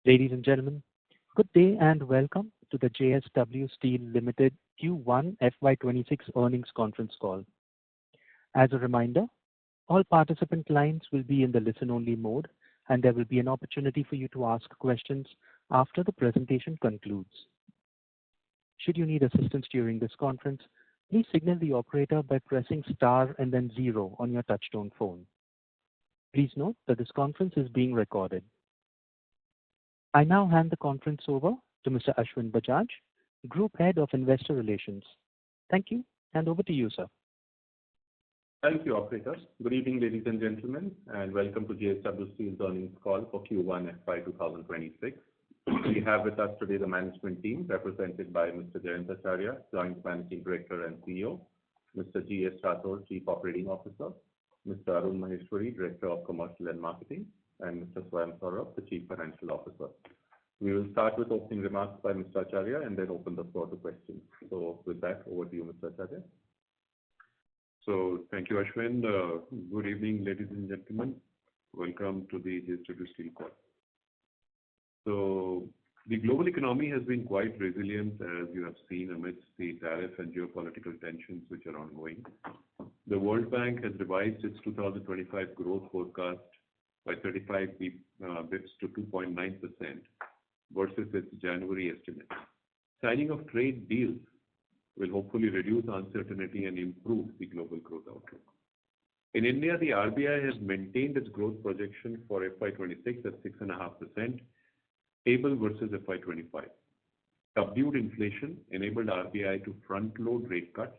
Ladies and gentlemen, good day and welcome to the JSW Steel Limited Q1 FY26 earnings conference call. As a reminder, all participant lines will be in the listen-only mode, and there will be an opportunity for you to ask questions after the presentation concludes. Should you need assistance during this conference, please signal the operator by pressing star and then zero on your touchtone phone. Please note that this conference is being recorded. I now hand the conference over to Mr. Ashwin Bajaj, Group Head of Investor Relations. Thank you, and over to you, sir. Thank you, operator. Good evening, ladies and gentlemen, and welcome to JSW Steel's earnings call for Q1 FY2026. We have with us today the management team represented by Mr. Jayant Acharya, Joint Managing Director and CEO, Mr. G.S. Rathore, Chief Operating Officer, Mr. Arun Maheshwari, Director of Commercial and Marketing, and Mr. Swayam Saurabh, the Chief Financial Officer. We will start with opening remarks by Mr. Acharya and then open the floor to questions. So with that, over to you, Mr. Acharya. So thank you, Ashwin. Good evening, ladies and gentlemen. Welcome to the JSW Steel call. So the global economy has been quite resilient, as you have seen, amidst the tariff and geopolitical tensions which are ongoing. The World Bank has revised its 2025 growth forecast by 35 bps to 2.9% versus its January estimate. Signing of trade deals will hopefully reduce uncertainty and improve the global growth outlook. In India, the RBI has maintained its growth projection for FY26 at 6.5%, stable versus FY25. Subdued inflation enabled RBI to front-load rate cuts,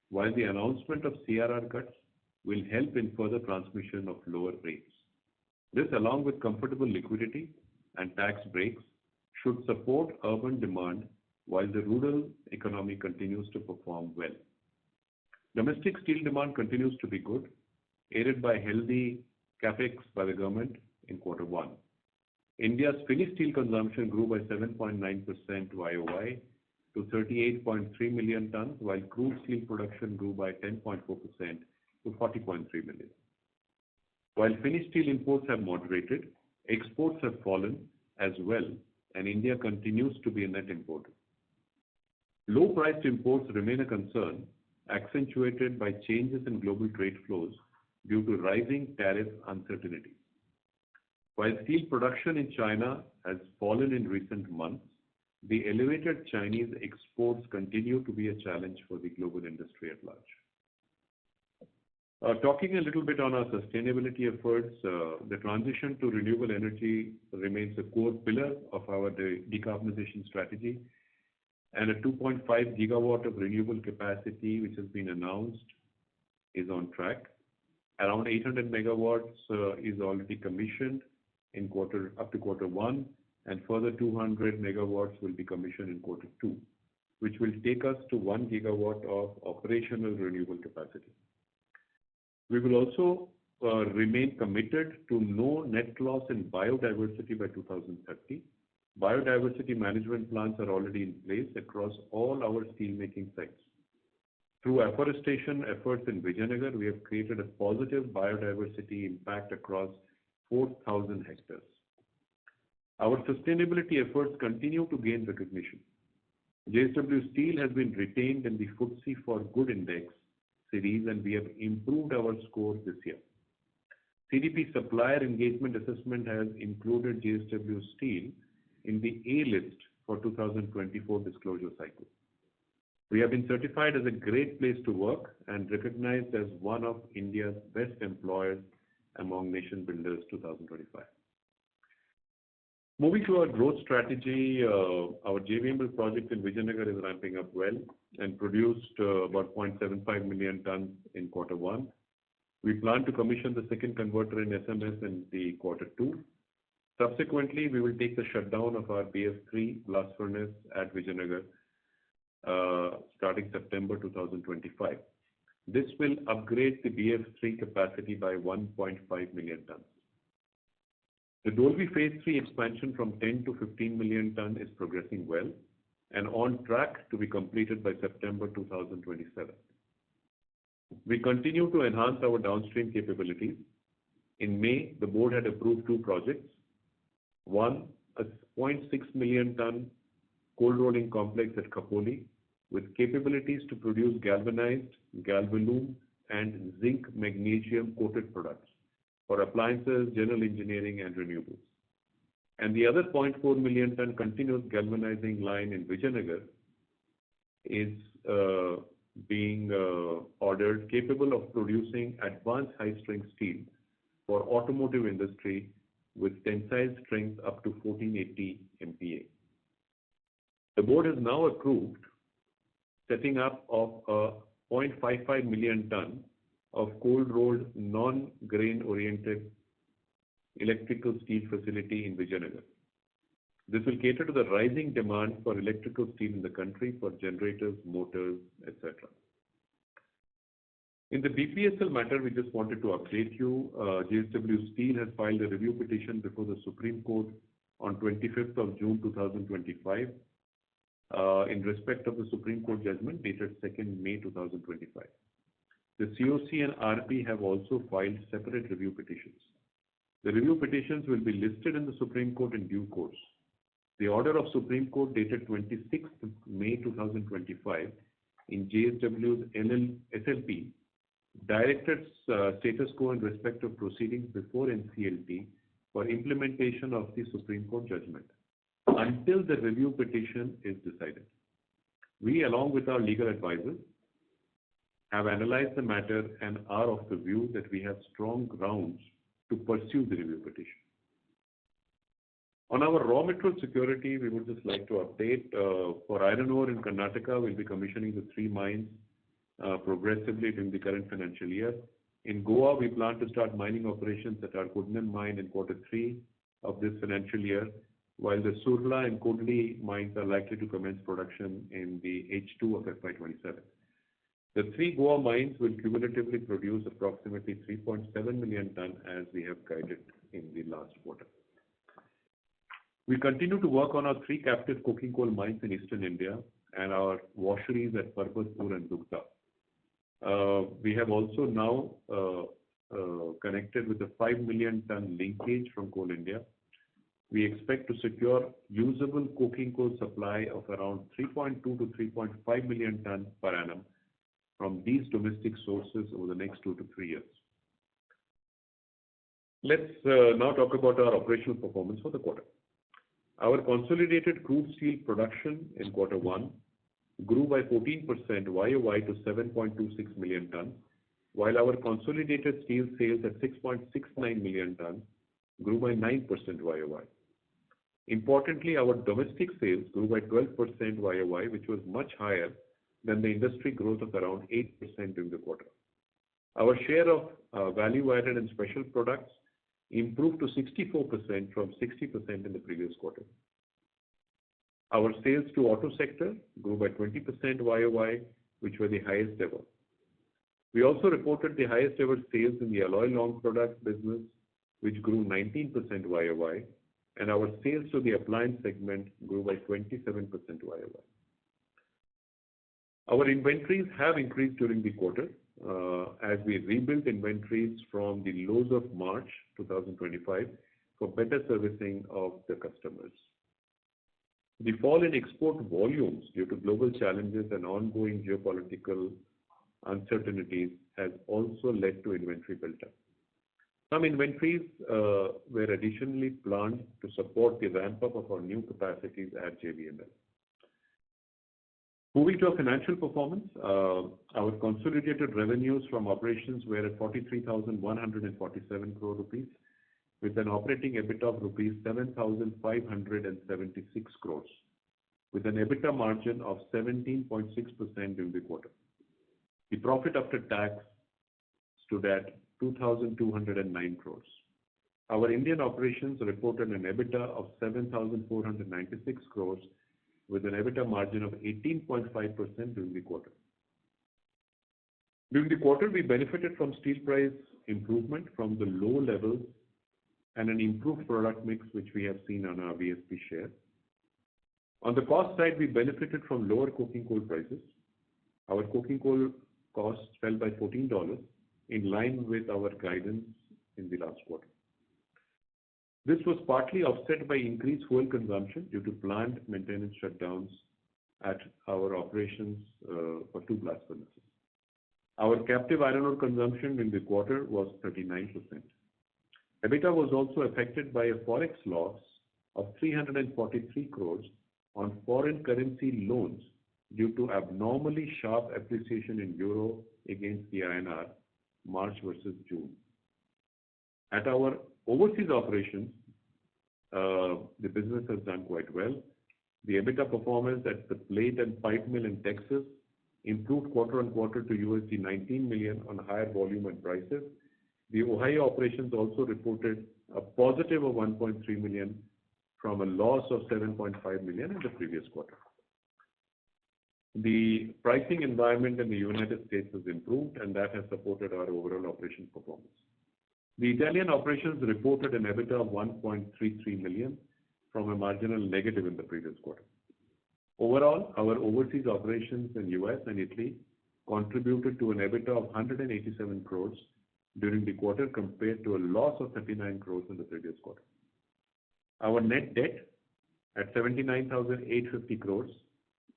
while the announcement of CRR cuts will help in further transmission of lower rates. This, along with comfortable liquidity and tax breaks, should support urban demand while the rural economy continues to perform well. Domestic steel demand continues to be good, aided by healthy capex by the government in Q1. India's finished steel consumption grew by 7.9% YOY to 38.3 million tons, while crude steel production grew by 10.4% to 40.3 million. While finished steel imports have moderated, exports have fallen as well, and India continues to be a net importer. Low-priced imports remain a concern, accentuated by changes in global trade flows due to rising tariff uncertainty. While steel production in China has fallen in recent months, the elevated Chinese exports continue to be a challenge for the global industry at large. Talking a little bit on our sustainability efforts, the transition to renewable energy remains a core pillar of our decarbonization strategy, and a 2.5 gigawatt of renewable capacity which has been announced is on track. Around 800 megawatts is already commissioned up to Q1, and further 200 megawatts will be commissioned in Q2, which will take us to 1 gigawatt of operational renewable capacity. We will also remain committed to no net loss in biodiversity by 2030. Biodiversity management plans are already in place across all our steelmaking sites. Through afforestation efforts in Vijayanagar, we have created a positive biodiversity impact across 4,000 hectares. Our sustainability efforts continue to gain recognition. JSW Steel has been retained in the FTSE for Good Index series, and we have improved our score this year. CDP Supplier Engagement Assessment has included JSW Steel in the A list for 2024 disclosure cycle. We have been certified as a great place to work and recognized as one of India's best employers among Nation Builders 2025. Moving to our growth strategy, our JVML project in Vijayanagar is ramping up well and produced about 0.75 million tons in Q1. We plan to commission the second converter in SMS in the Q2. Subsequently, we will take the shutdown of our BF3 blast furnace at Vijayanagar starting September 2025. This will upgrade the BF3 capacity by 1.5 million tons. The Dolvi Phase 3 expansion from 10 to 15 million ton is progressing well and on track to be completed by September 2027. We continue to enhance our downstream capabilities. In May, the board had approved two projects. One, a 0.6 million ton cold rolling complex at Khopoli with capabilities to produce galvanized, galvalume, and zinc magnesium coated products for appliances, general engineering, and renewables. And the other 0.4 million ton continuous galvanizing line in Vijayanagar is being ordered, capable of producing advanced high-strength steel for automotive industry with tensile strength up to 1480 MPa. The board has now approved setting up of a 0.55 million ton of cold rolled non-grain oriented electrical steel facility in Vijayanagar. This will cater to the rising demand for electrical steel in the country for generators, motors, etc. In the BPSL matter, we just wanted to update you. JSW Steel has filed a review petition before the Supreme Court on 25th of June 2025 in respect of the Supreme Court judgment dated 2nd May 2025. The COC and RP have also filed separate review petitions. The review petitions will be listed in the Supreme Court in due course. The order of Supreme Court dated 26th May 2025 in JSW's SLP directed status quo in respect of proceedings before NCLT for implementation of the Supreme Court judgment until the review petition is decided. We, along with our legal advisors, have analyzed the matter and are of the view that we have strong grounds to pursue the review petition. On our raw material security, we would just like to update. For iron ore in Karnataka, we'll be commissioning the 3 mines progressively during the current financial year. In Goa, we plan to start mining operations at our Kudnan mine in Q3 of this financial year, while the Surla and Kodli mines are likely to commence production in the H2 of FY27. The 3 Goa mines will cumulatively produce approximately 3.7 million ton as we have guided in the last quarter. We continue to work on our 3 captive coking coal mines in eastern India and our washeries at Parbatpur and Dugda. We have also now connected with the 5 million ton linkage from Coal India. We expect to secure usable coking coal supply of around 3.2 to 3.5 million ton per annum from these domestic sources over the next 2 to 3 years. Let's now talk about our operational performance for the quarter. Our consolidated crude steel production in Q1 grew by 14% YOY to 7.26 million tons, while our consolidated steel sales at 6.69 million tons grew by 9% YOY. Importantly, our domestic sales grew by 12% YOY, which was much higher than the industry growth of around 8% during the quarter. Our share of value-added and special products improved to 64% from 60% in the previous quarter. Our sales to auto sector grew by 20% YOY, which were the highest ever. We also reported the highest ever sales in the alloy long products business, which grew 19% YOY, and our sales to the appliance segment grew by 27% YOY. Our inventories have increased during the quarter as we rebuilt inventories from the lows of March 2025 for better servicing of the customers. The fall in export volumes due to global challenges and ongoing geopolitical uncertainties has also led to inventory buildup. Some inventories were additionally planned to support the ramp-up of our new capacities at JVML. Moving to our financial performance, our consolidated revenues from operations were at 43,147 crore rupees, with an operating EBITDA of rupees 7,576 crores, with an EBITDA margin of 17.6% during the quarter. The profit after tax stood at 2,209 crores. Our Indian operations reported an EBITDA of 7,496 crores, with an EBITDA margin of 18.5% during the quarter. During the quarter, we benefited from steel price improvement from the low levels and an improved product mix, which we have seen on our VSP share. On the cost side, we benefited from lower coking coal prices. Our coking coal costs fell by $14 in line with our guidance in the last quarter. This was partly offset by increased fuel consumption due to planned maintenance shutdowns at our operations for 2 blast furnaces. Our captive iron ore consumption in the quarter was 39%. EBITDA was also affected by a forex loss of 343 crores on foreign currency loans due to abnormally sharp appreciation in euro against the INR, March versus June. At our overseas operations, the business has done quite well. The EBITDA performance at the plate and pipe mill in Texas improved quarter on quarter to $19 million on higher volume and prices. The Ohio operations also reported a positive of $1.3 million from a loss of $7.5 million in the previous quarter. The pricing environment in the United States has improved, and that has supported our overall operation performance. The Italian operations reported an EBITDA of $1.33 million from a marginal negative in the previous quarter. Overall, our overseas operations in US and Italy contributed to an EBITDA of 187 crores during the quarter compared to a loss of 39 crores in the previous quarter. Our net debt at 79,850 crores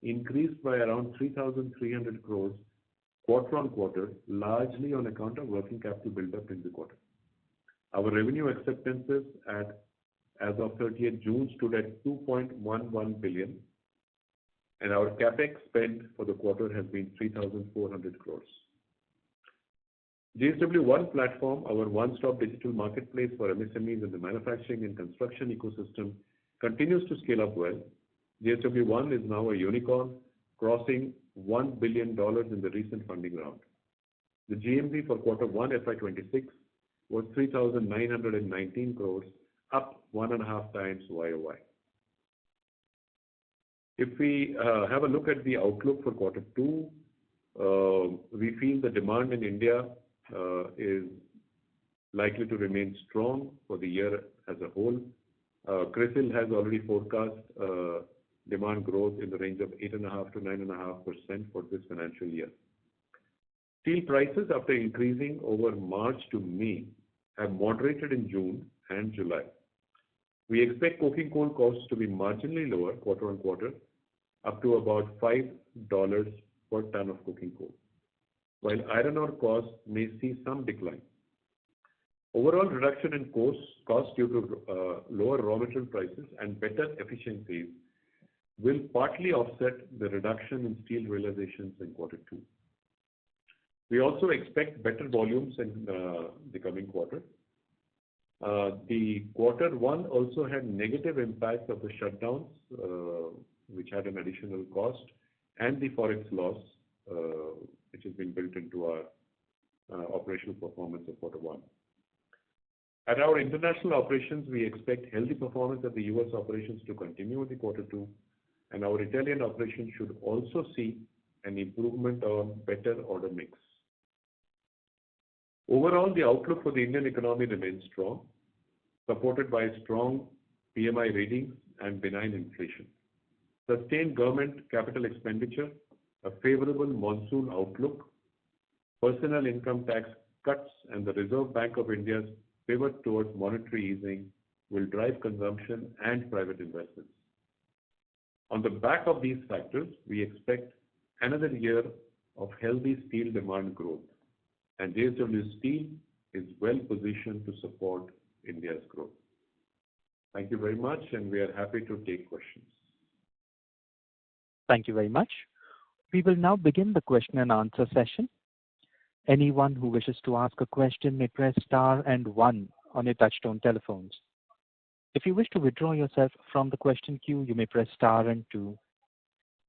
increased by around 3,300 crores quarter on quarter, largely on account of working capital buildup in the quarter. Our revenue acceptances as of 30th June stood at 2.11 billion, and our capex spend for the quarter has been 3,400 crores. JSW One platform, our one-stop digital marketplace for MSMEs in the manufacturing and construction ecosystem, continues to scale up well. JSW One is now a unicorn, crossing $1 billion in the recent funding round. The GMV for quarter 1 FY26 was 3,919 crores, up 1.5 times YOY. If we have a look at the outlook for quarter 2, we feel the demand in India is likely to remain strong for the year as a whole. CRISIL has already forecast demand growth in the range of 8.5 to 9.5% for this financial year. Steel prices, after increasing over March to May, have moderated in June and July. We expect coking coal costs to be marginally lower quarter on quarter, up to about $5 per ton of coking coal, while iron ore costs may see some decline. Overall reduction in costs due to lower raw material prices and better efficiencies will partly offset the reduction in steel realizations in quarter 2. We also expect better volumes in the coming quarter. The quarter 1 also had negative impacts of the shutdowns, which had an additional cost, and the forex loss, which has been built into our operational performance of quarter 1. At our international operations, we expect healthy performance of the US operations to continue in the quarter 2, and our Italian operations should also see an improvement on better order mix. Overall, the outlook for the Indian economy remains strong, supported by strong PMI readings and benign inflation. Sustained government capital expenditure, a favorable monsoon outlook, personal income tax cuts, and the Reserve Bank of India's pivot towards monetary easing will drive consumption and private investments. On the back of these factors, we expect another year of healthy steel demand growth, and JSW Steel is well positioned to support India's growth. Thank you very much, and we are happy to take questions. Thank you very much. We will now begin the question and answer session. Anyone who wishes to ask a question may press star and 1 on your touchtone telephones. If you wish to withdraw yourself from the question queue, you may press star and 2.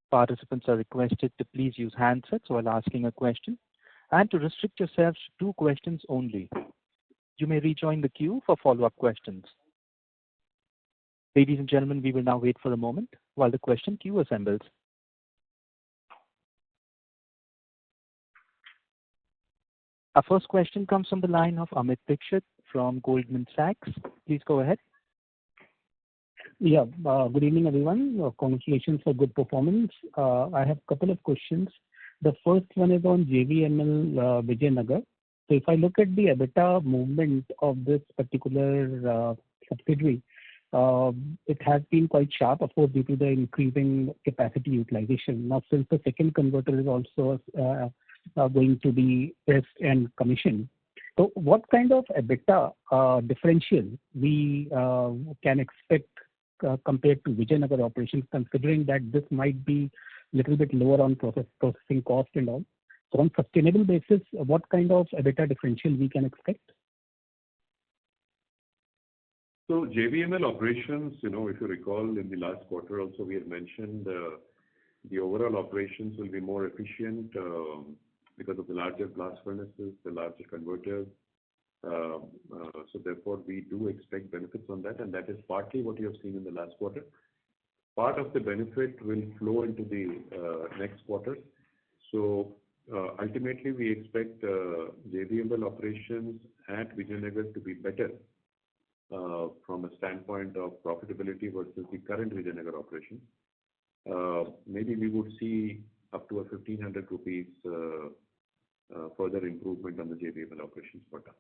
Participants are requested to please use handsets while asking a question and to restrict yourselves to 2 questions only. You may rejoin the queue for follow-up questions. Ladies and gentlemen, we will now wait for a moment while the question queue assembles. Our first question comes from the line of Amit Dixit from Goldman Sachs. Please go ahead. Yeah, good evening, everyone. Congratulations for good performance. I have a couple of questions. The first one is on JVML Vijayanagar. So if I look at the EBITDA movement of this particular subsidiary, it has been quite sharp, of course, due to the increasing capacity utilization. Now, since the second converter is also going to be test and commissioned, so what kind of EBITDA differential we can expect compared to Vijayanagar operations, considering that this might be a little bit lower on processing cost and all? So on sustainable basis, what kind of EBITDA differential we can expect? So JVML operations, if you recall, in the last quarter also we had mentioned the overall operations will be more efficient because of the larger blast furnaces, the larger converters. So therefore, we do expect benefits on that, and that is partly what you have seen in the last quarter. Part of the benefit will flow into the next quarter. So ultimately, we expect JVML operations at Vijayanagar to be better from a standpoint of profitability versus the current Vijayanagar operation. Maybe we would see up to a 1,500 rupees further improvement on the JVML operations per ton.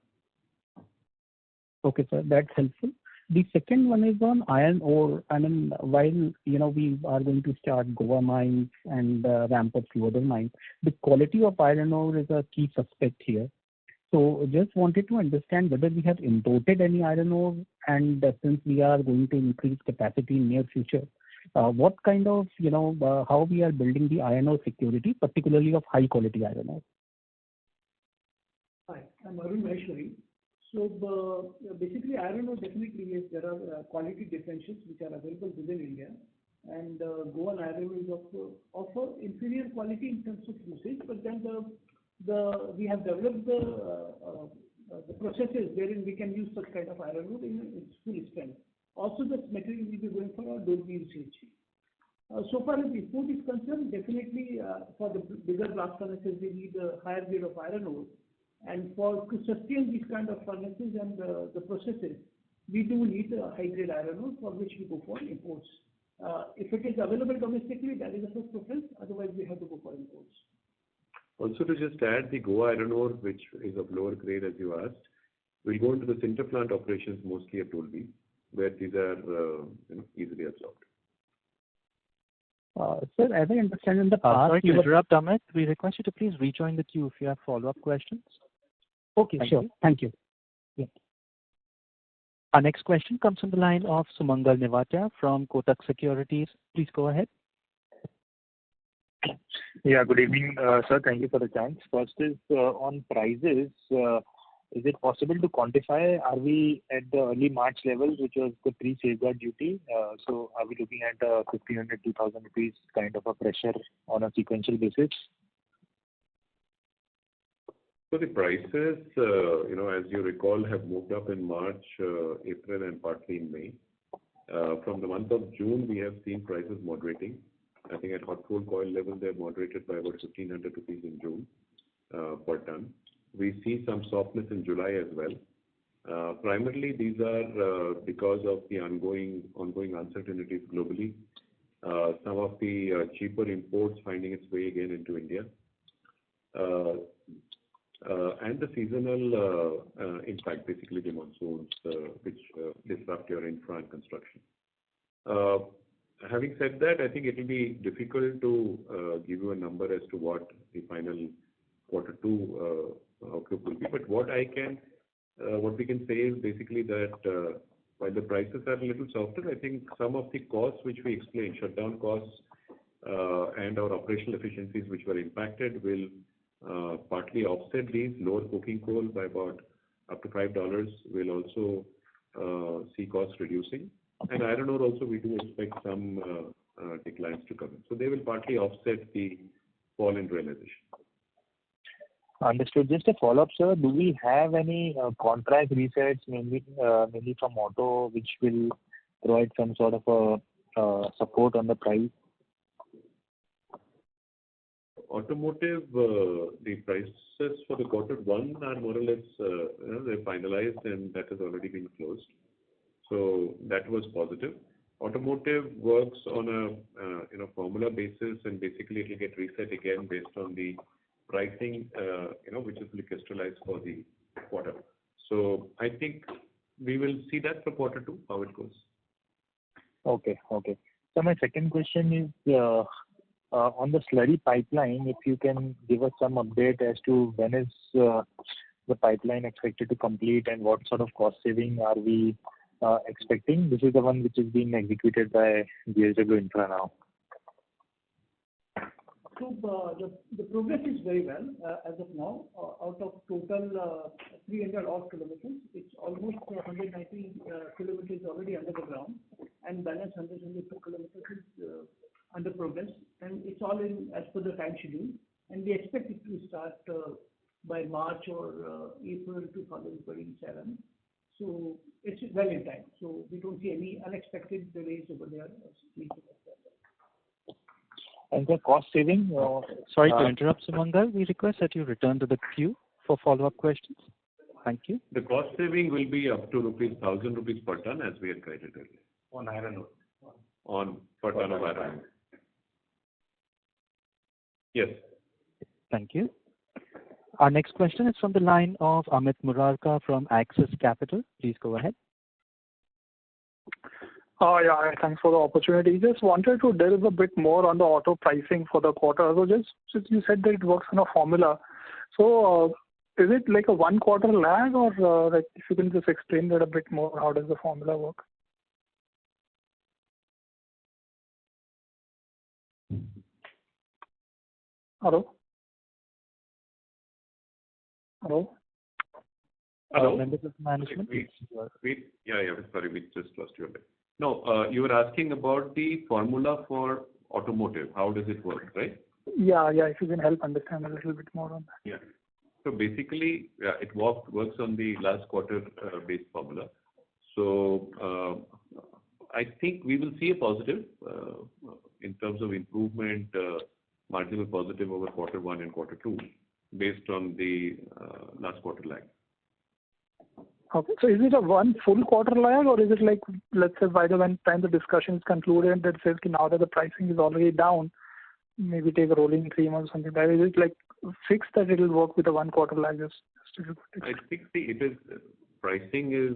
Okay, sir, that's helpful. The second one is on iron ore. I mean, while we are going to start Goa mines and ramp up few other mines, the quality of iron ore is a key suspect here. So just wanted to understand whether we have imported any iron ore, and since we are going to increase capacity in near future, what kind of, how we are building the iron ore security, particularly of high quality iron ore? Hi, I'm Arun Maheshwari. So basically, iron ore definitely, yes, there are quality differentials which are available within India, and Goa iron ore is of inferior quality in terms of usage, but then we have developed the processes wherein we can use such kind of iron ore in its full strength. Also, the material will be going for our Dolby usage. So far as import is concerned, definitely for the bigger blast furnaces, we need a higher grade of iron ore. And to sustain these kind of furnaces and the processes, we do need a high grade iron ore, for which we go for imports. If it is available domestically, that is the first preference. Otherwise, we have to go for imports. Also, to just add, the Goa iron ore, which is of lower grade as you asked, will go into the sinter plant operations mostly at Dolby, where these are easily absorbed. Sir, as I understand in the past... sorry to interrupt, Amit. We request you to please rejoin the queue if you have follow-up questions. Okay, sure. Thank you. Yeah. Our next question comes from the line of Sumangal Nevatia from Kotak Securities. Please go ahead. Yeah, good evening, sir. Thank you for the chance. First is on prices. Is it possible to quantify? Are we at the early March levels, which was the pre-safeguard duty? So are we looking at 1,500, 2,000 rupees kind of a pressure on a sequential basis? So the prices, as you recall, have moved up in March, April, and partly in May. From the month of June, we have seen prices moderating. I think at hot rolled coil level, they have moderated by about 1,500 rupees in June per ton. We see some softness in July as well. Primarily, these are because of the ongoing uncertainties globally. Some of the cheaper imports finding its way again into India. And the seasonal impact, basically the monsoons, which disrupt your infra and construction. Having said that, I think it will be difficult to give you a number as to what the final quarter two outlook will be. But what we can say is basically that while the prices are a little softer, I think some of the costs which we explained, shutdown costs and our operational efficiencies which were impacted will partly offset these. Lower coking coal by about up to $5 will also see costs reducing. And iron ore also we do expect some declines to come in. So they will partly offset the fall in realization. Understood. Just a follow-up, sir. Do we have any contract resets, mainly from auto, which will provide some sort of a support on the price? Automotive, the prices for the quarter one are more or less they're finalized and that has already been closed. So that was positive. Automotive works on a formula basis, and basically it will get reset again based on the pricing which is crystallized for the quarter. So I think we will see that for quarter two, how it goes. Okay. So my second question is on the slurry pipeline, if you can give us some update as to when is the pipeline expected to complete and what sort of cost saving are we expecting? This is the one which is being executed by JSW Infra now. So the progress is very well as of now. Out of total 300 odd kilometers, it's almost 190 kilometers already under the ground, and balance 102 kilometers is under progress, and it's all in as per the time schedule. And we expect it to start by March or April 2027. So it's well in time. So we don't see any unexpected delays over there. And the cost saving? Sorry to interrupt, Sumangal. We request that you return to the queue for follow-up questions. Thank you. The cost saving will be up to 1,000 rupees per ton, as we had guided earlier. On iron ore. On per ton of iron ore. Yes. Thank you. Our next question is from the line of Amit Murarka from Axis Capital. Please go ahead. Yeah, thanks for the opportunity. Just wanted to delve a bit more on the auto pricing for the quarter. So just you said that it works on a formula. So is it like a 1 quarter lag, or like if you can just explain that a bit more, how does the formula work? Hello? Members of management? Sorry, we just lost you a bit. No, you were asking about the formula for automotive. How does it work, right? Yeah, if you can help understand a little bit more on that. Yeah. So basically, it works on the last quarter based formula. So I think we will see a positive in terms of improvement, marginal positive over quarter one and quarter two, based on the last quarter lag. Okay. So is it a 1 full quarter lag, or is it like, let's say, by the time the discussion is concluded, that says now that the pricing is already down, maybe take a rolling 3 months or something like that? Is it like fixed that it will work with a 1 quarter lag? I think pricing is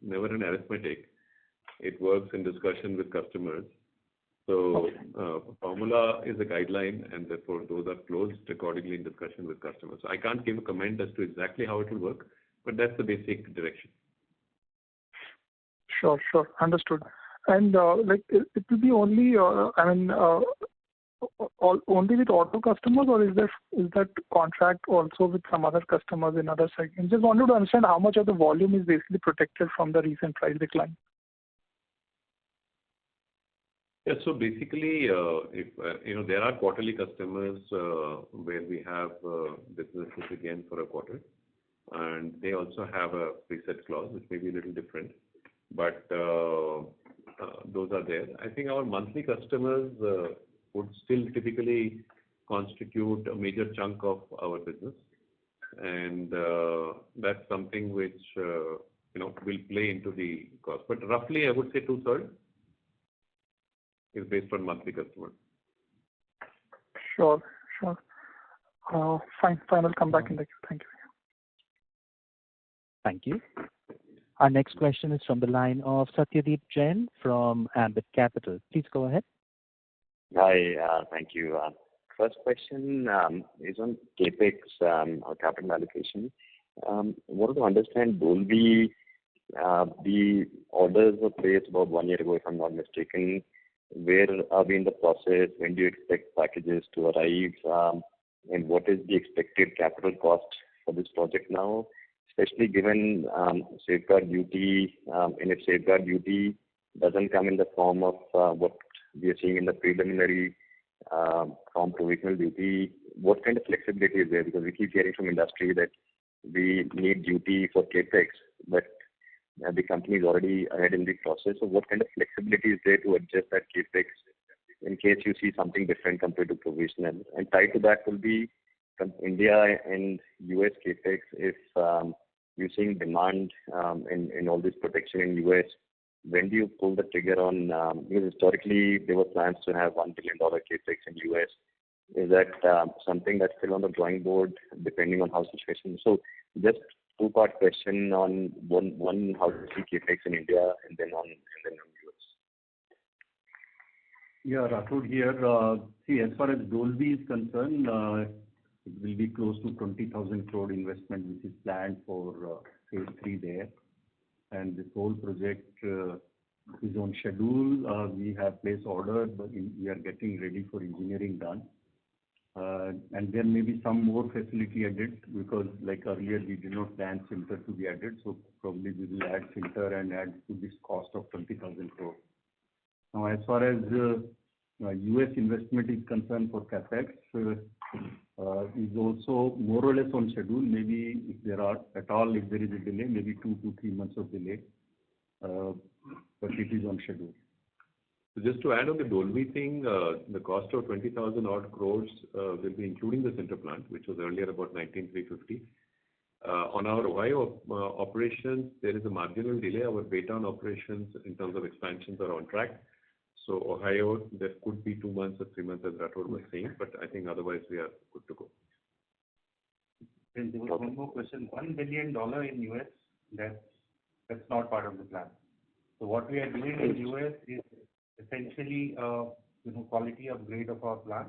never an arithmetic. It works in discussion with customers. So formula is a guideline, and therefore those are closed accordingly in discussion with customers. So I can't give a comment as to exactly how it will work, but that's the basic direction. Sure. Understood. And like it will be only, only with auto customers, or is that contract also with some other customers in other segments? Just wanted to understand how much of the volume is basically protected from the recent price decline. Yeah, so basically, if there are quarterly customers where we have businesses again for a quarter, and they also have a preset clause, which may be a little different, but those are there. I think our monthly customers would still typically constitute a major chunk of our business, and that's something which will play into the cost. But roughly, I would say 2/3 is based on monthly customers. Sure. Fine. I'll come back in the queue. Thank you. Thank you. Our next question is from the line of Satyadeep Jain from Ambit Capital. Please go ahead. Hi, thank you. First question is on CAPEX or capital allocation. Wanted to understand, Dolby, the orders were placed about 1 year ago, if I'm not mistaken. Where are we in the process? When do you expect packages to arrive? And what is the expected capital cost for this project now, especially given safeguard duty? And if safeguard duty doesn't come in the form of what we are seeing in the preliminary from provisional duty, what kind of flexibility is there? Because we keep hearing from industry that we need duty for CAPEX, but the company is already ahead in the process. So what kind of flexibility is there to adjust that CAPEX in case you see something different compared to provisional? And tied to that will be from India and US CAPEX. If you're seeing demand in all this protection in US, when do you pull the trigger on, because historically there were plans to have $1 billion CAPEX in US. Is that something that's still on the drawing board depending on how situation? So just two-part question on one how to see capex in India and then on US. Yeah, Rathod here. See, as far as Dolby is concerned, it will be close to 20,000 crore investment which is planned for phase 3 there. And this whole project is on schedule. We have placed order, but we are getting ready for engineering done. And there may be some more facility added because like earlier we did not plan filter to be added. So probably we will add filter and add to this cost of 20,000 crore. Now, as far as US investment is concerned for CapEx, is also more or less on schedule. Maybe if there are at all, if there is a delay, maybe 2 to 3 months of delay, but it is on schedule. So just to add on the Dolby thing, the cost of 20,000 odd crores will be including the center plant, which was earlier about 19,350. On our Ohio operations, there is a marginal delay. Our Baytown operations in terms of expansions are on track. So Ohio, there could be 2 months or 3 months, as Rathod was saying, but I think otherwise we are good to go. And there was one more question. $1 billion in US, that's not part of the plan. So what we are doing in US is essentially quality upgrade of our plant,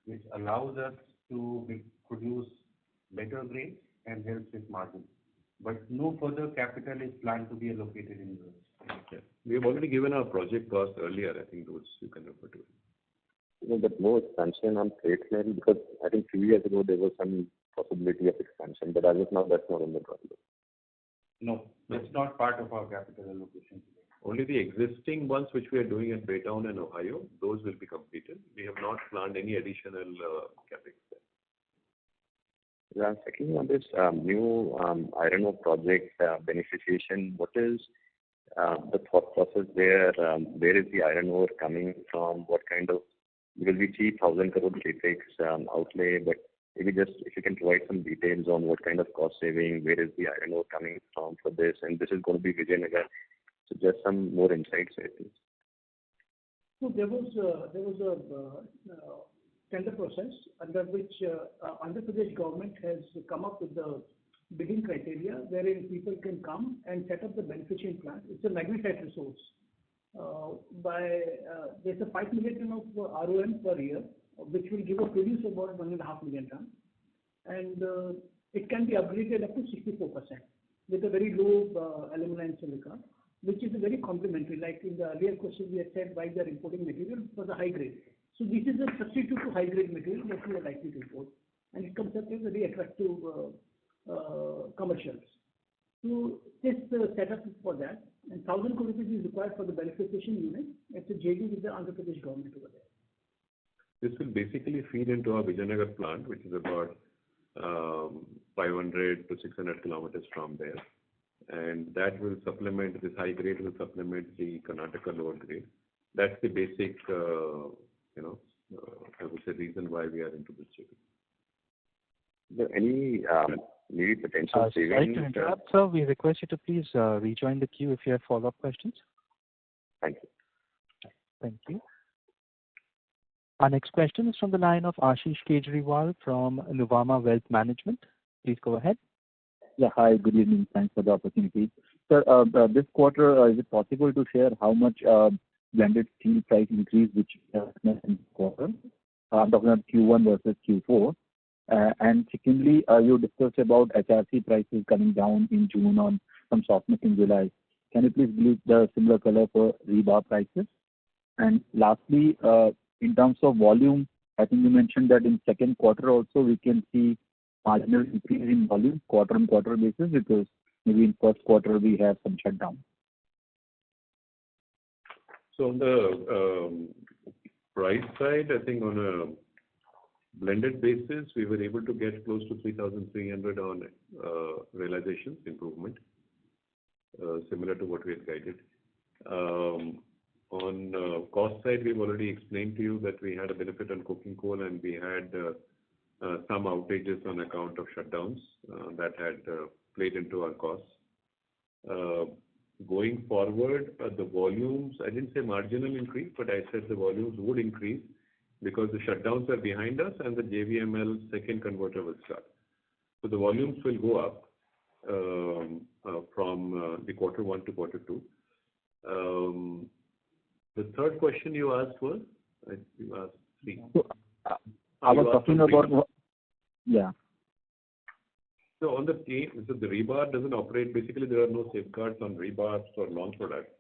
which allows us to produce better grades and helps with margin. But no further capital is planned to be allocated in US. Yeah. We have already given our project cost earlier. I think those you can refer to it. No, but no expansion on plate level because I think 2 years ago there was some possibility of expansion, but as of now that's not on the project. No, that's not part of our capital allocation today. Only the existing ones which we are doing at Baytown and Ohio, those will be completed. We have not planned any additional capex there. Yeah, secondly on this new iron ore project beneficiation, what is the thought process there? Where is the iron ore coming from? What kind of, because we see 1,000 crore capex outlay, but maybe just if you can provide some details on what kind of cost saving, where is the iron ore coming from for this, and this is going to be Vijayanagar. So just some more insights there, please. So there was a tender process under which Andhra Pradesh government has come up with the bidding criteria wherein people can come and set up the beneficiation plant. It's a magnified resource. There's a 5 million ton of ROM per year, which will give a produce about 1.5 million ton, and it can be upgraded up to 64% with a very low alumina and silica, which is a very complementary. Like in the earlier question, we had said why they are importing material for the high grade. So this is a substitute to high grade material that we are likely to import, and it comes up with very attractive commercials. So this setup is for that, and 1,000 crore rupees is required for the beneficiation unit. It's a JV with the Andhra Pradesh government over there. This will basically feed into our Vijayanagar plant, which is about 500 to 600 kilometers from there. And that will supplement, this high grade will supplement the Karnataka lower grade. That's the basic, I would say reason why we are into this JV. Is there any maybe potential savings? Sorry to interrupt, sir. We request you to please rejoin the queue if you have follow-up questions. Thank you. Thank you. Our next question is from the line of Ashish Kejriwal from Nuvama Wealth Management. Please go ahead. Yeah, hi, good evening. Thanks for the opportunity. Sir, this quarter, is it possible to share how much blended steel price increase which in this quarter? I'm talking about Q1 versus Q4. And secondly, you discussed about HRC prices coming down in June on some softness in July. Can you please give the similar color for rebar prices? And lastly, in terms of volume, I think you mentioned that in second quarter also we can see marginal increase in volume quarter-on-quarter basis because maybe in first quarter we have some shutdown. So on the price side, I think on a blended basis, we were able to get close to 3,300 on realizations improvement, similar to what we had guided. On cost side, we've already explained to you that we had a benefit on coking coal and we had some outages on account of shutdowns that had played into our costs. Going forward, the volumes, I didn't say marginal increase, but I said the volumes would increase because the shutdowns are behind us and the JVML second converter will start. So the volumes will go up. from the quarter one to quarter two. The third question you asked was, you asked three. So, I was talking about, yeah. So on the rebar doesn't operate. Basically, there are no safeguards on rebars for long products.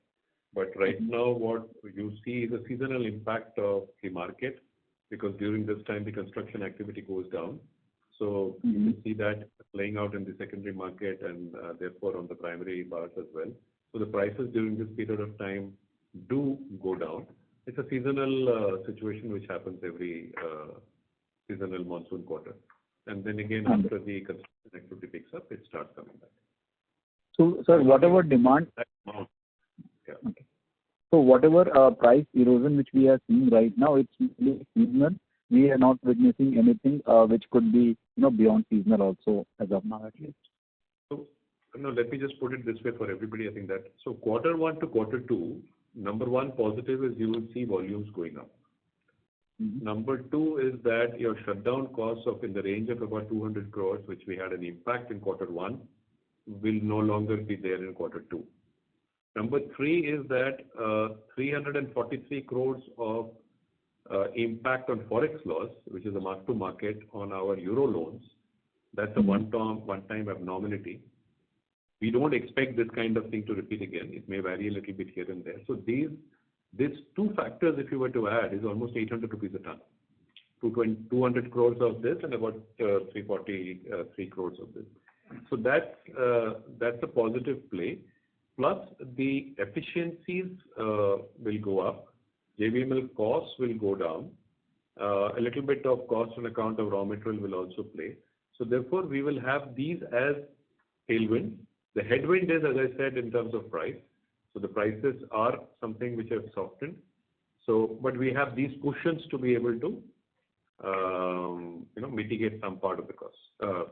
But right now, what you see is a seasonal impact of the market, because during this time the construction activity goes down. So you can see that playing out in the secondary market and therefore on the primary bars as well. So the prices during this period of time do go down. It's a seasonal situation which happens every seasonal monsoon quarter. And then again, after the construction activity picks up, it starts coming back. So, sir, whatever demand, okay. So whatever price erosion which we are seeing right now, it's really seasonal. We are not witnessing anything which could be, beyond seasonal also as of now at least. So, no, let me just put it this way for everybody. I think that so quarter one to quarter two, number one positive is you will see volumes going up. Number two is that your shutdown costs of in the range of about 200 crores, which we had an impact in quarter one, will no longer be there in quarter two. Number three is that 343 crores of impact on forex loss, which is a mark to market on our euro loans. That's a one-time abnormality. We don't expect this kind of thing to repeat again. It may vary a little bit here and there. So these two factors, if you were to add, is almost 800 rupees a ton. 200 crores of this and about 343 crores of this. So that's a positive play. Plus the efficiencies will go up. JVML costs will go down. A little bit of cost on account of raw material will also play. So therefore, we will have these as tailwind. The headwind is, as I said, in terms of price. So the prices are something which have softened. So, but we have these cushions to be able to, mitigate some part of the cost,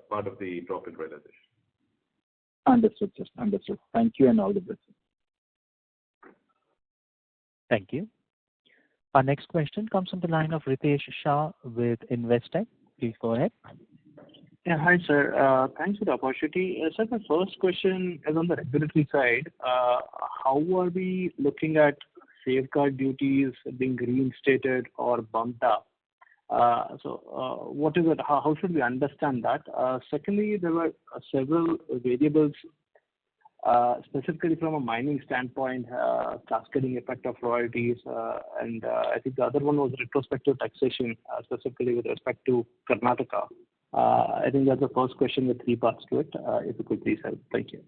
part of the profit realization. Understood, sir. Understood. Thank you and all the best. Thank you. Our next question comes from the line of Ritesh Shah with Investec. Please go ahead. Yeah, hi, sir. Thanks for the opportunity. Sir, the first question is on the regulatory side. How are we looking at safeguard duties being reinstated or bumped up? So what is it? How should we understand that? Secondly, there were several variables, specifically from a mining standpoint, cascading effect of royalties, and I think the other one was retrospective taxation, specifically with respect to Karnataka. I think that's the first question with three parts to it. If you could please help. Thank you.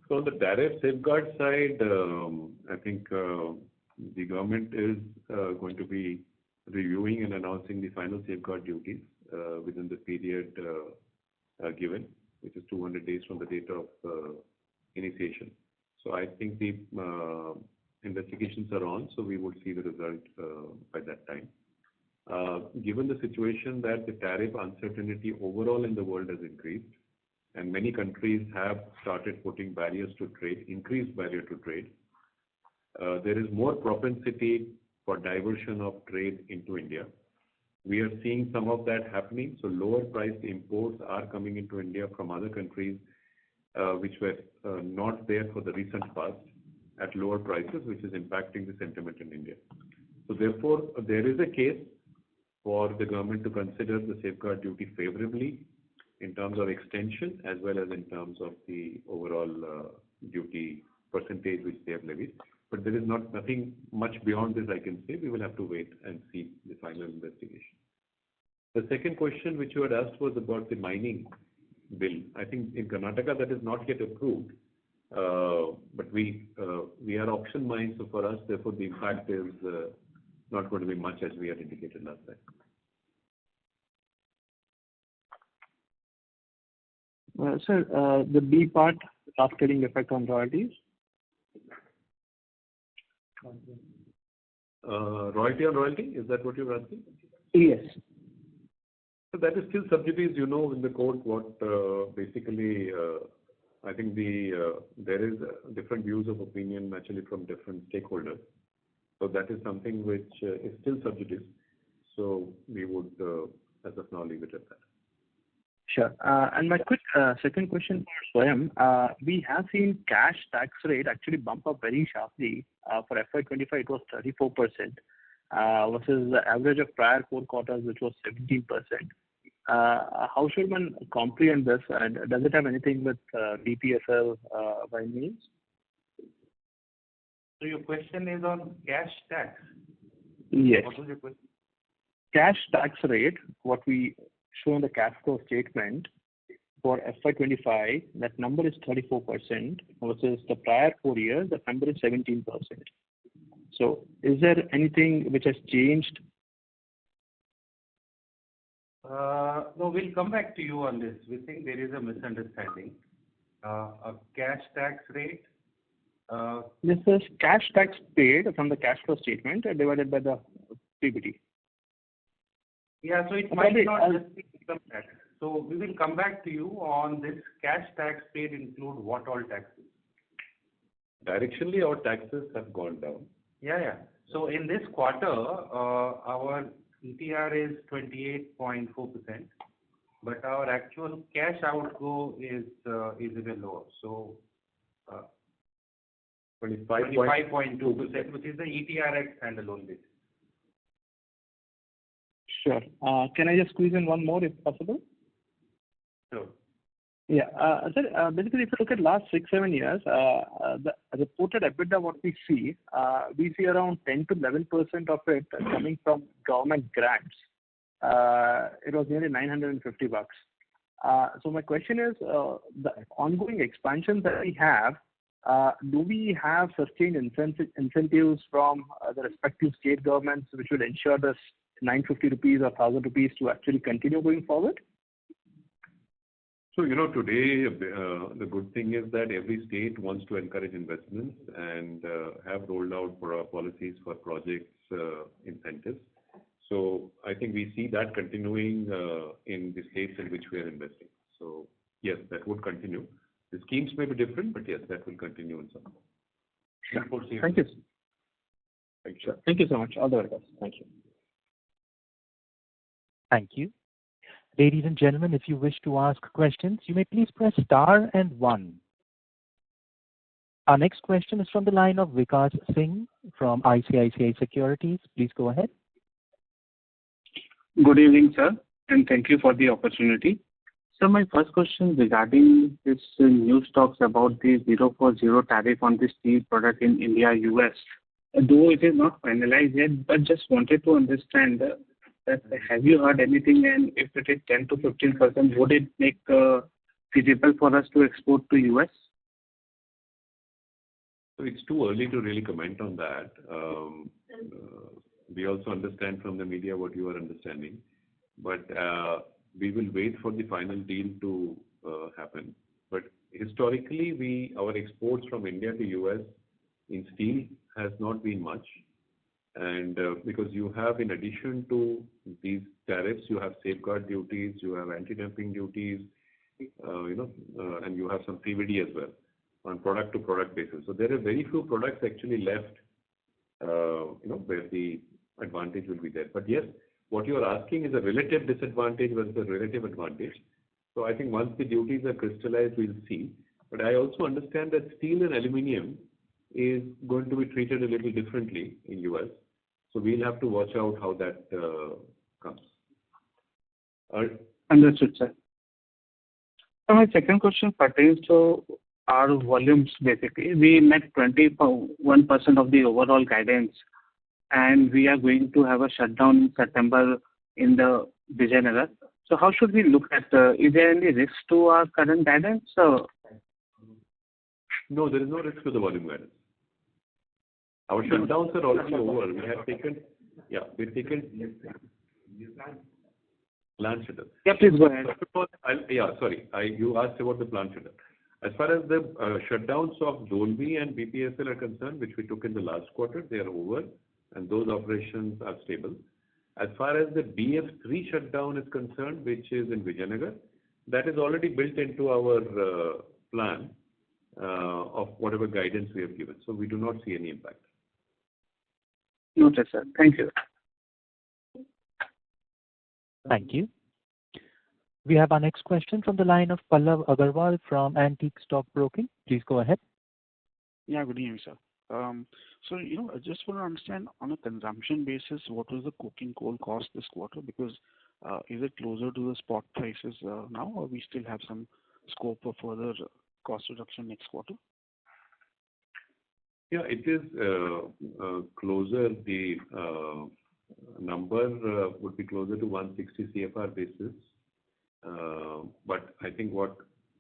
So on the tariff safeguard side, I think the government is going to be reviewing and announcing the final safeguard duties within the period given, which is 200 days from the date of initiation. So I think the investigations are on, so we would see the result by that time. Given the situation that the tariff uncertainty overall in the world has increased, and many countries have started putting barriers to trade, increased barrier to trade, there is more propensity for diversion of trade into India. We are seeing some of that happening. So lower priced imports are coming into India from other countries, which were not there for the recent past at lower prices, which is impacting the sentiment in India. So therefore, there is a case for the government to consider the safeguard duty favorably in terms of extension as well as in terms of the overall duty percentage which they have levied. But there is nothing much beyond this I can say. We will have to wait and see the final investigation. The second question which you had asked was about the mining bill. I think in Karnataka that is not yet approved, but we are auction mines, so for us, therefore the impact is not going to be much as we had indicated last time. Sir, the B part, cascading effect on royalties? Royalty on royalty, is that what you're asking? Yes. So that is still sub judice, in the court what basically I think there is different views of opinion actually from different stakeholders. So that is something which is still sub judice. So we would, as of now, leave it at that. Sure. And my quick second question for Swayam. We have seen cash tax rate actually bump up very sharply. For FY25, it was 34%, versus the average of prior 4 quarters, which was 17%. How should one comprehend this, and does it have anything with BPSL by means? So your question is on cash tax? Yes. What was your question? Cash tax rate, what we show in the cash flow statement for FY25, that number is 34%, versus the prior 4 years, that number is 17%. So is there anything which has changed? No, we'll come back to you on this. We think there is a misunderstanding. A cash tax rate. This is cash tax paid from the cash flow statement divided by the PBT. Yeah, so it might not just be income tax. So we will come back to you on this cash tax paid include what all taxes. Directionally, our taxes have gone down. Yeah. So in this quarter, our ETR is 28.4%, but our actual cash outgo is even lower. So 25.2%, which is the ETR at standalone basis. Sure. Can I just squeeze in one more if possible? Sure. Yeah. Sir, basically, if you look at last 6-7 years, the reported EBITDA, what we see around 10 to 11% of it coming from government grants. It was nearly $950. So my question is, the ongoing expansion that we have, do we have sustained incentives from the respective state governments which will ensure this 950 rupees or 1,000 rupees to actually continue going forward? So, today the good thing is that every state wants to encourage investments and have rolled out for policies for projects incentives. So I think we see that continuing in the states in which we are investing. So yes, that would continue. The schemes may be different, but yes, that will continue in some form. Sure. Thank you. Sure. Thank you so much. All the very best. Thank you. Thank you. Ladies and gentlemen, if you wish to ask questions, you may please press star and 1. Our next question is from the line of Vikas Singh from ICICI Securities. Please go ahead. Good evening, sir, and thank you for the opportunity. So my first question regarding this news talks about the 040 tariff on the steel product in India, US. Though it is not finalized yet, but just wanted to understand that have you heard anything, and if it is 10 to 15%, would it make feasible for us to export to US? So it's too early to really comment on that. We also understand from the media what you are understanding, but we will wait for the final deal to happen. But historically, our exports from India to US in steel has not been much. And because you have, in addition to these tariffs, you have safeguard duties, you have anti-dumping duties, and you have some CVD as well on product-to-product basis. So there are very few products actually left, where the advantage will be there. But yes, what you are asking is a relative disadvantage versus a relative advantage. So I think once the duties are crystallized, we'll see. But I also understand that steel and aluminium is going to be treated a little differently in US. So we'll have to watch out how that comes. Understood, sir. So my second question pertains to our volumes, basically. We met 21% of the overall guidance, and we are going to have a shutdown in September in the Vijayanagar. So how should we look at, is there any risk to our current guidance? No, there is no risk to the volume guidance. Our shutdowns are already over. We've taken plant shutdown. Yeah, please go ahead. You asked about the plant shutdown. As far as the shutdowns of Dolvi and BPSL are concerned, which we took in the last quarter, they are over, and those operations are stable. As far as the BF3 shutdown is concerned, which is in Vijayanagar, that is already built into our plan of whatever guidance we have given. So we do not see any impact. Noted, sir. Thank you. Thank you. We have our next question from the line of Pallav Agarwal from Antique Stock Broking. Please go ahead. Yeah, good evening, sir. So, I just want to understand on a consumption basis, what was the coking coal cost this quarter? Because is it closer to the spot prices now, or we still have some scope for further cost reduction next quarter? Yeah, it is closer. The number would be closer to 160 CFR basis. But I think what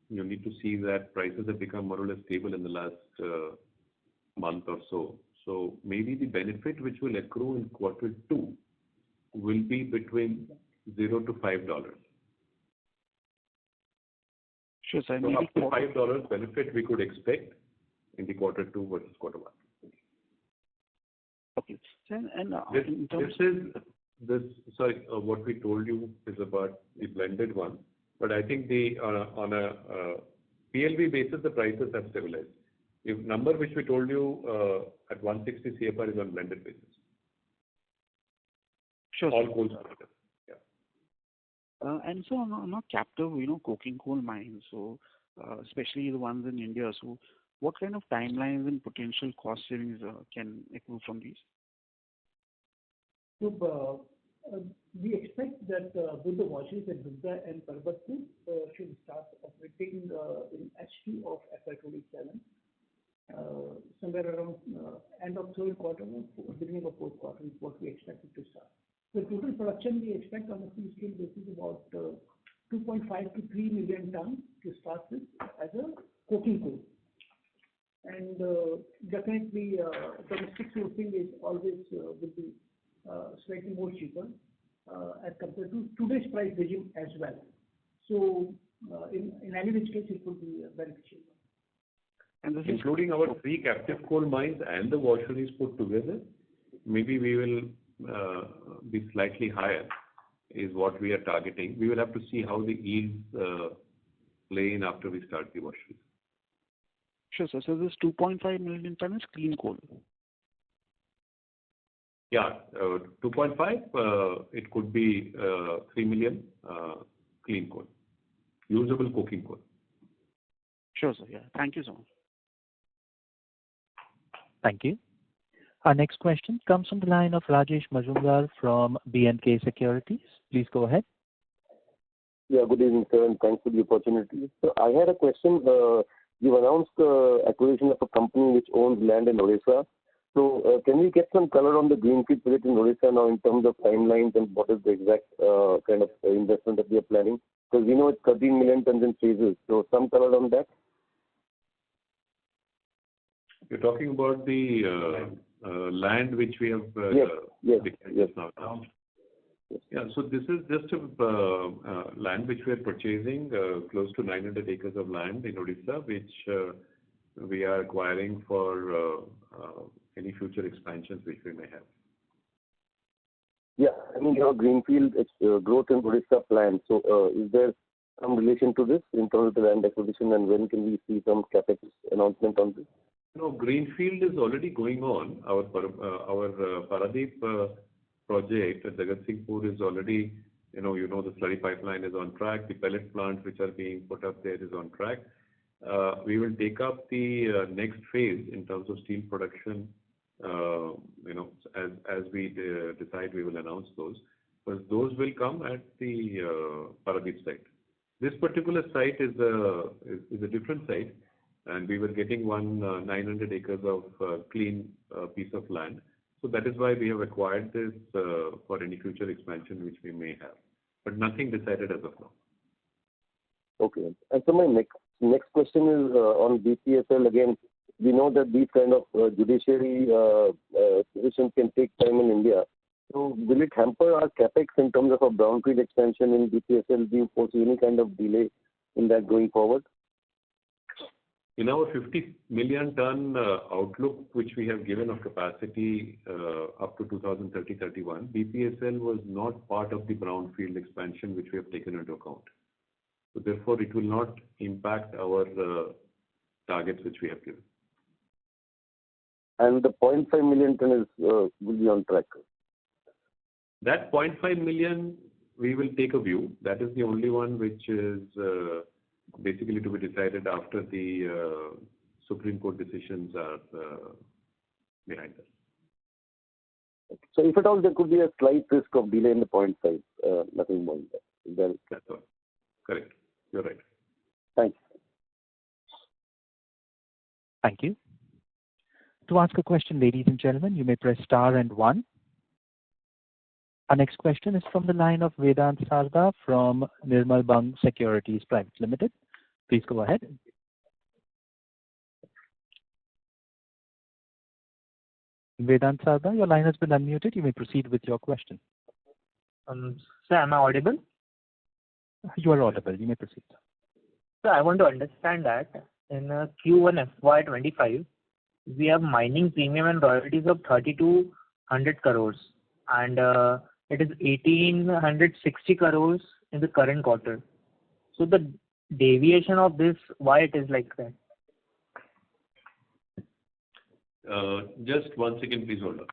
you need to see that prices have become more or less stable in the last month or so. So maybe the benefit which will accrue in quarter 2 will be between $0 to $5. Sure, sir. So up to $5 benefit we could expect in the quarter 2 versus quarter 1. Okay. And in terms what we told you is about the blended one, but I think on a PLV basis the prices have stabilized. The number which we told you at 160 CFR is on blended basis. Sure. All coals are together. Yeah. And so on our captive, coking coal mines, so especially the ones in India. So what kind of timelines and potential cost savings can accrue from these? So we expect that both the washeries at Dugda and Parbatpur should start operating in H2 of FY27, somewhere around end of third quarter or beginning of fourth quarter is what we expect it to start. The total production we expect on a full scale basis about 2.5 to 3 million tons to start with as a coking coal. And definitely domestic sourcing is always will be slightly more cheaper as compared to today's price regime as well. So in any which case it would be beneficial. And this including our 3 captive coal mines and the washeries put together, maybe we will be slightly higher is what we are targeting. We will have to see how the yields play in after we start the washeries. Sure, sir. So this 2.5 million ton is clean coal. Yeah, 2.5, it could be 3 million clean coal, usable coking coal. Sure, sir. Yeah. Thank you so much. Thank you. Our next question comes from the line of Rajesh Majumdar from B&K Securities. Please go ahead. Yeah, good evening, sir, and thanks for the opportunity. So I had a question. You've announced the acquisition of a company which owns land in Odisha. So can we get some color on the greenfield project in Odisha now in terms of timelines and what is the exact kind of investment that we are planning? Because we know it's 13 million tons in phases. So some color on that? You're talking about the land which we have yes. Now. Yeah, so this is just a land which we are purchasing, close to 900 acres of land in Odisha, which we are acquiring for any future expansions which we may have. Yeah, I mean, your greenfield growth in Odisha plan. So is there some relation to this in terms of the land acquisition, and when can we see some capex announcement on this? No, greenfield is already going on. Our Paradip project at Jagatsinghpur is already, the slurry pipeline is on track. The pellet plants which are being put up there is on track. We will take up the next phase in terms of steel production. As we decide, we will announce those. But those will come at the Paradip site. This particular site is a different site, and we were getting 900 acres of clean piece of land. So that is why we have acquired this for any future expansion which we may have. But nothing decided as of now. Okay. And so my next question is on BPSL again. We know that these kind of judiciary positions can take time in India. So will it hamper our capex in terms of a brownfield expansion in BPSL? Do you foresee any kind of delay in that going forward? In our 50 million ton outlook, which we have given of capacity up to 2030-31, BPSL was not part of the brownfield expansion which we have taken into account. So therefore, it will not impact our targets which we have given. And the 0.5 million ton will be on track? That 0.5 million we will take a view. That is the only one which is basically to be decided after the Supreme Court decisions are behind us. So if at all there could be a slight risk of delay in the point size, nothing more than that. That's all. Correct. You're right. Thanks. Thank you. To ask a question, ladies and gentlemen, you may press star and one. Our next question is from the line of Vedant Sarda from Nirmal Bang Securities Private Limited. Please go ahead. Vedant Sarda, your line has been unmuted. You may proceed with your question. Sir, am I audible? You are audible. You may proceed. So I want to understand that in Q1 FY25, we have mining premium and royalties of 3,200 crores, and it is 1,860 crores in the current quarter. So the deviation of this, why it is like that? Just 1 second, please hold on.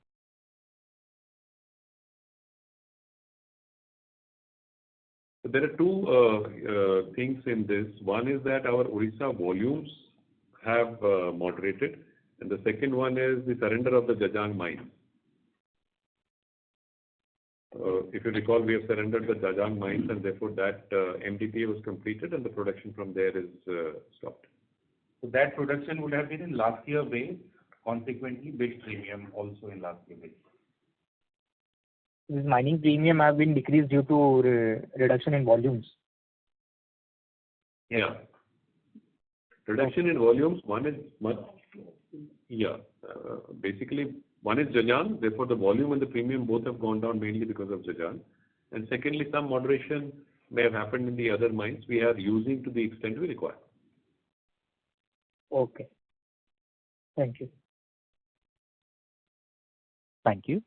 There are two things in this. One is that our Odisha volumes have moderated, and the second one is the surrender of the Jajang mine. If you recall, we have surrendered the Jajang mines, and therefore that MDPA was completed, and the production from there is stopped. So that production would have been in last year base, consequently bid premium also in last year base. This mining premium have been decreased due to reduction in volumes. Yeah. Reduction in volumes, basically one is Jajang, therefore the volume and the premium both have gone down mainly because of Jajang. And secondly, some moderation may have happened in the other mines. We are using to the extent we require. Okay. Thank you. Thank you.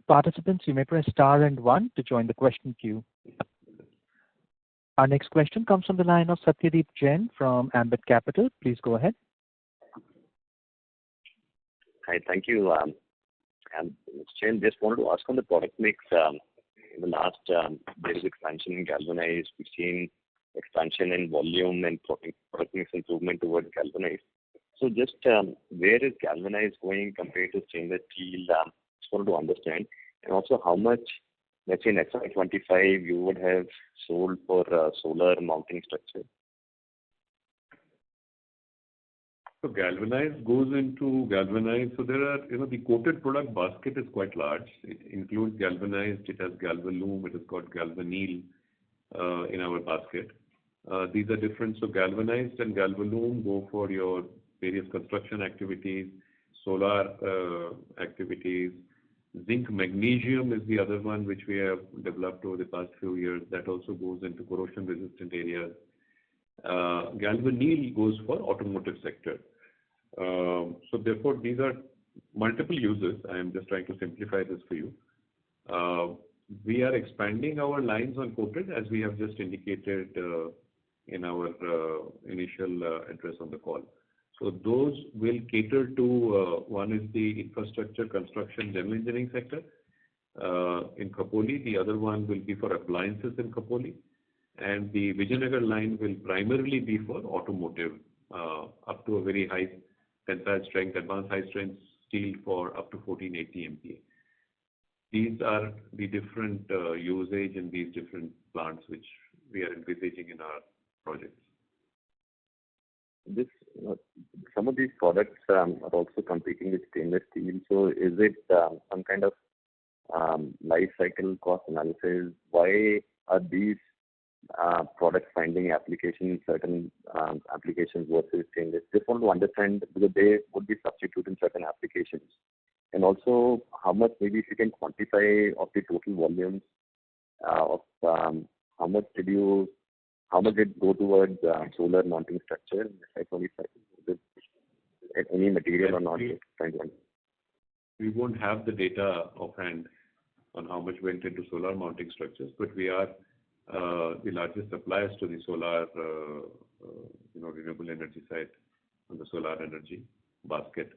Participants, you may press star and one to join the question queue. Our next question comes from the line of Satyadeep Jain from Ambit Capital. Please go ahead. Hi, thank you. Jain, just wanted to ask on the product mix. In the last, there is expansion in galvanized. We've seen expansion in volume and product mix improvement towards galvanized. So just where is galvanized going compared to stainless steel? Just wanted to understand. And also how much, let's say in FY25, you would have sold for solar mounting structure? So galvanized goes into galvanized. So there are, the coated product basket is quite large. It includes galvanized, it has galvalume, it has got galvanneal in our basket. These are different. So galvanized and galvalume go for your various construction activities, solar activities. Zinc magnesium is the other one which we have developed over the past few years. That also goes into corrosion resistant areas. Galvanneal goes for automotive sector. So therefore these are multiple uses. I am just trying to simplify this for you. We are expanding our lines on coated as we have just indicated in our initial address on the call. So those will cater to, one is the infrastructure, construction, general engineering sector in Khopoli. The other one will be for appliances in Khopoli. And the Vijayanagar line will primarily be for automotive, up to a very high tensile strength, advanced high strength steel for up to 1480 MPa. These are the different usage in these different plants which we are envisaging in our projects. Some of these products are also competing with stainless steel. So is it some kind of life cycle cost analysis? Why are these products finding application in certain applications versus stainless? Just want to understand because they would be substitute in certain applications. And also how much, maybe if you can quantify of the total volumes of how much did go towards solar mounting structure in FY25? Any material or not? We won't have the data offhand on how much went into solar mounting structures, but we are the largest suppliers to the solar, renewable energy side on the solar energy basket.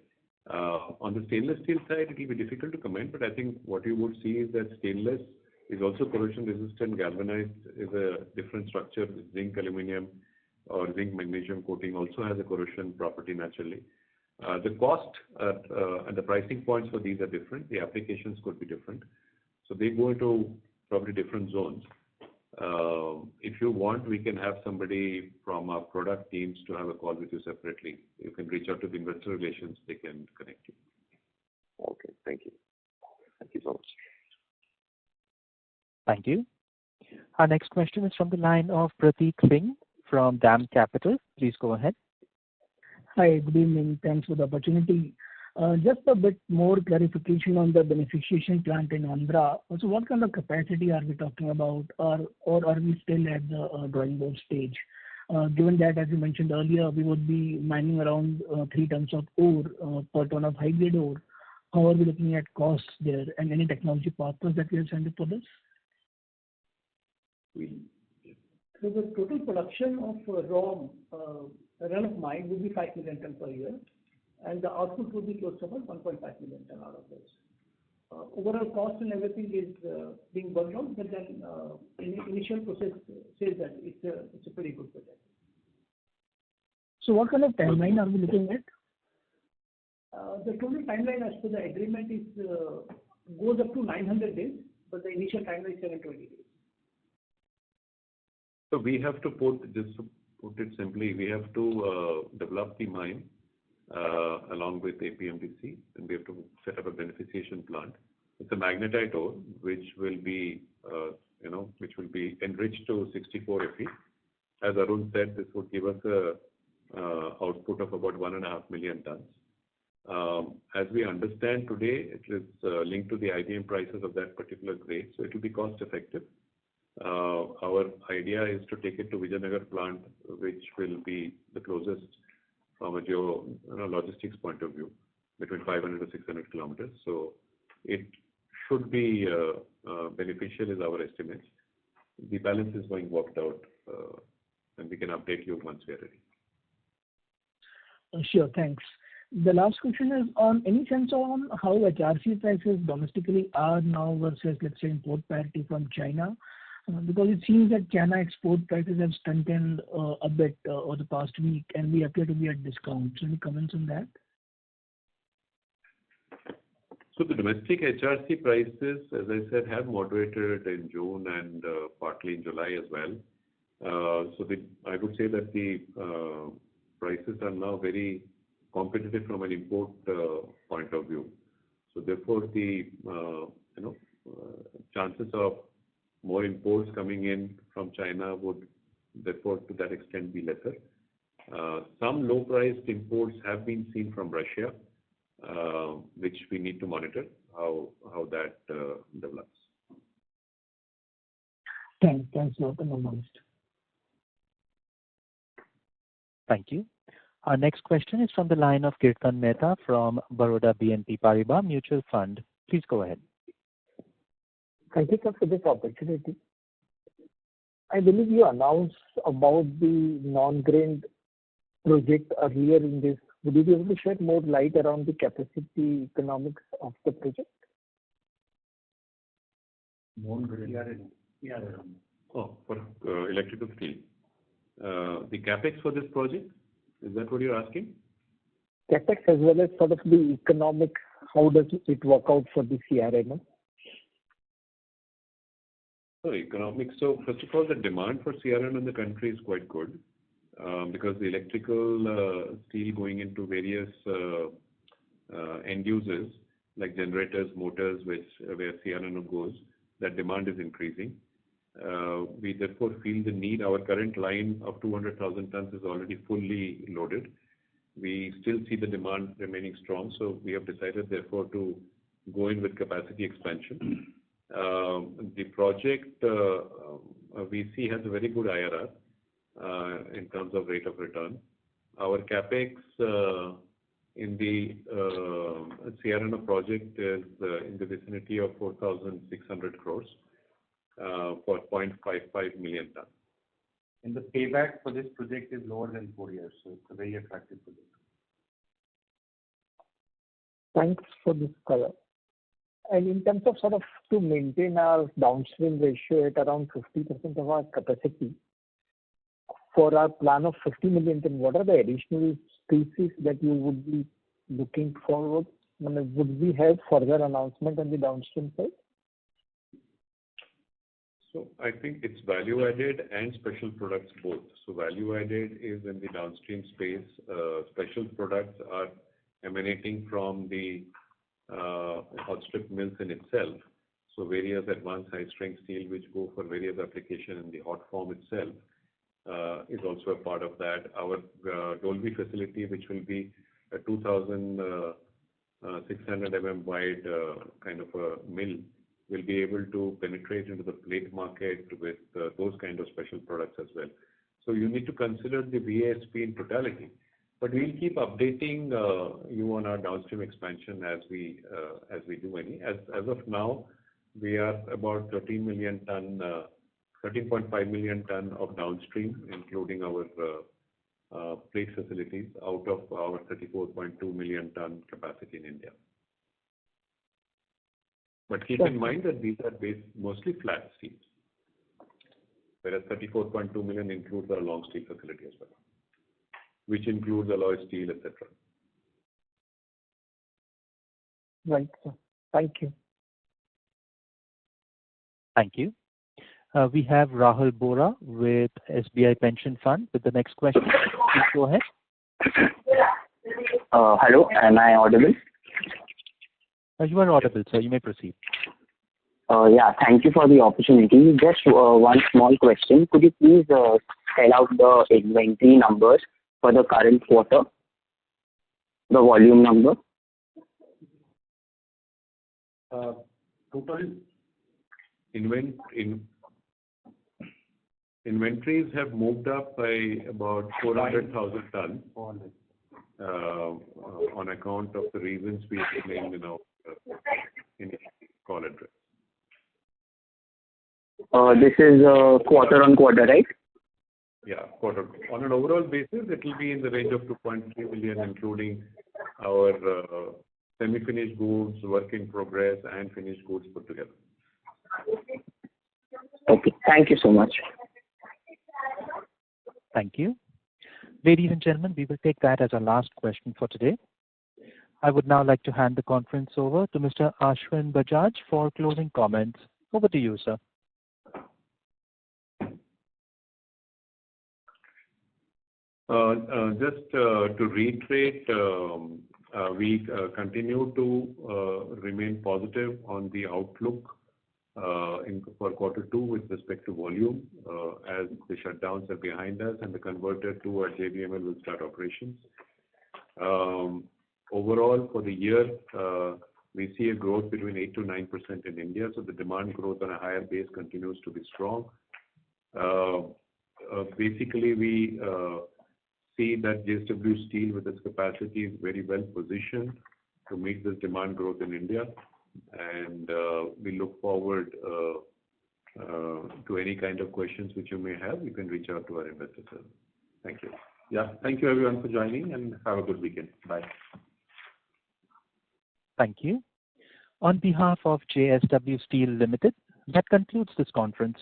On the stainless steel side, it will be difficult to comment, but I think what you would see is that stainless is also corrosion resistant. Galvanized is a different structure. Zinc aluminum or zinc magnesium coating also has a corrosion property naturally. The cost and the pricing points for these are different. The applications could be different. So they go into probably different zones. If you want, we can have somebody from our product teams to have a call with you separately. You can reach out to the investor relations. They can connect you. Okay, thank you. Thank you so much. Thank you. Our next question is from the line of Prateek Singh from DAM Capital. Please go ahead. Hi, good evening. Thanks for the opportunity. Just a bit more clarification on the beneficiation plant in Andhra. So what kind of capacity are we talking about, or are we still at the drawing board stage? Given that, as you mentioned earlier, we would be mining around 3 tons of ore per ton of high-grade ore. How are we looking at costs there, and any technology partners that we have signed up for this? So the total production of ROM run of mine will be 5 million ton per year, and the output will be close to about 1.5 million ton out of this. Overall cost and everything is being worked out, but then initial process says that it's a pretty good project. So what kind of timeline are we looking at? The total timeline as per the agreement is goes up to 900 days, but the initial timeline is 720 days. So we have to put, just to put it simply, we have to develop the mine along with APMDC, and we have to set up a beneficiation plant. It's a magnetite ore, which will be, which will be enriched to 64 Fe. As Arun said, this would give us a output of about 1.5 million tons. As we understand today, it is linked to the IBM prices of that particular grade, so it will be cost effective. Our idea is to take it to Vijayanagar plant, which will be the closest from a logistics point of view, between 500 to 600 kilometers. So it should be beneficial is our estimate. The balance is going worked out, and we can update you once we are ready. Sure, thanks. The last question is on any sense on how HRC prices domestically are now versus, let's say, import parity from China? Because it seems that China export prices have strengthened a bit over the past week, and we appear to be at discount. So any comments on that? So the domestic HRC prices, as I said, have moderated in June and partly in July as well. I would say that the prices are now very competitive from an import point of view. So therefore, the chances of more imports coming in from China would therefore to that extent be lesser. Some low-priced imports have been seen from Russia, which we need to monitor how that develops. Thanks a lot, and all the best. Thank you. Our next question is from the line of Kirtan Mehta from Baroda BNP Paribas Mutual Fund. Please go ahead. Thank you, sir, for this opportunity. I believe you announced about the non-grained project earlier in this. Would you be able to shed more light around the capacity economics of the project? Non-grained. Oh, for electrical steel. The capex for this project, is that what you're asking? Capex as well as sort of the economics, how does it work out for the CRNO? So economics. So first of all, the demand for CRN in the country is quite good because the electrical steel going into various end users like generators, motors, where CRNO goes, that demand is increasing. We therefore feel the need. Our current line of 200,000 tons is already fully loaded. We still see the demand remaining strong, so we have decided therefore to go in with capacity expansion. The project we see has a very good IRR in terms of rate of return. Our capex in the CRNO project is in the vicinity of 4,600 crores for 0.55 million tons. And the payback for this project is lower than 4 years, so it's a very attractive project. Thanks for this color. And in terms of sort of to maintain our downstream ratio at around 50% of our capacity, for our plan of 50 million ton, what are the additional species that you would be looking forward? I mean, would we have further announcement on the downstream side? So I think it's value added and special products both. So value added is in the downstream space. Special products are emanating from the hot strip mills in itself. So various advanced high strength steel which go for various application in the hot form itself is also a part of that. Our Dolvi facility, which will be a 2,600 mm wide kind of a mill, will be able to penetrate into the plate market with those kind of special products as well. So you need to consider the VASP in totality. But we'll keep updating you on our downstream expansion as we do any. As of now, we are about 13.5 million ton of downstream, including our plate facilities, out of our 34.2 million ton capacity in India. But keep in mind that these are based mostly flat steel, whereas 34.2 million includes our long steel facility as well, which includes alloy steel, etc. Right, sir. Thank you. Thank you. We have Rahul Bora with SBI Pension Fund with the next question. Please go ahead. Hello, am I audible? You are audible, sir. You may proceed. Yeah, thank you for the opportunity. Just one small question. Could you please spell out the inventory numbers for the current quarter, the volume number? Total inventories have moved up by about 400,000 tons on account of the reasons we explained in our call address. This is quarter on quarter, right? Yeah, quarter. On an overall basis, it will be in the range of 2.3 million, including our semi-finished goods, work in progress, and finished goods put together. Okay, thank you so much. Thank you. Ladies and gentlemen, we will take that as our last question for today. I would now like to hand the conference over to Mr. Ashwin Bajaj for closing comments. Over to you, sir. Just to reiterate, we continue to remain positive on the outlook for quarter two with respect to volume, as the shutdowns are behind us and the converter to our JVML will start operations. Overall, for the year, we see a growth between 8 to 9% in India, so the demand growth on a higher base continues to be strong. Basically, we see that JSW Steel with its capacity is very well positioned to meet this demand growth in India, and we look forward to any kind of questions which you may have. You can reach out to our investor service. Thank you. Yeah, thank you everyone for joining, and have a good weekend. Bye. Thank you. On behalf of JSW Steel Limited, that concludes this conference.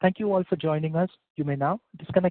Thank you all for joining us. You may now disconnect.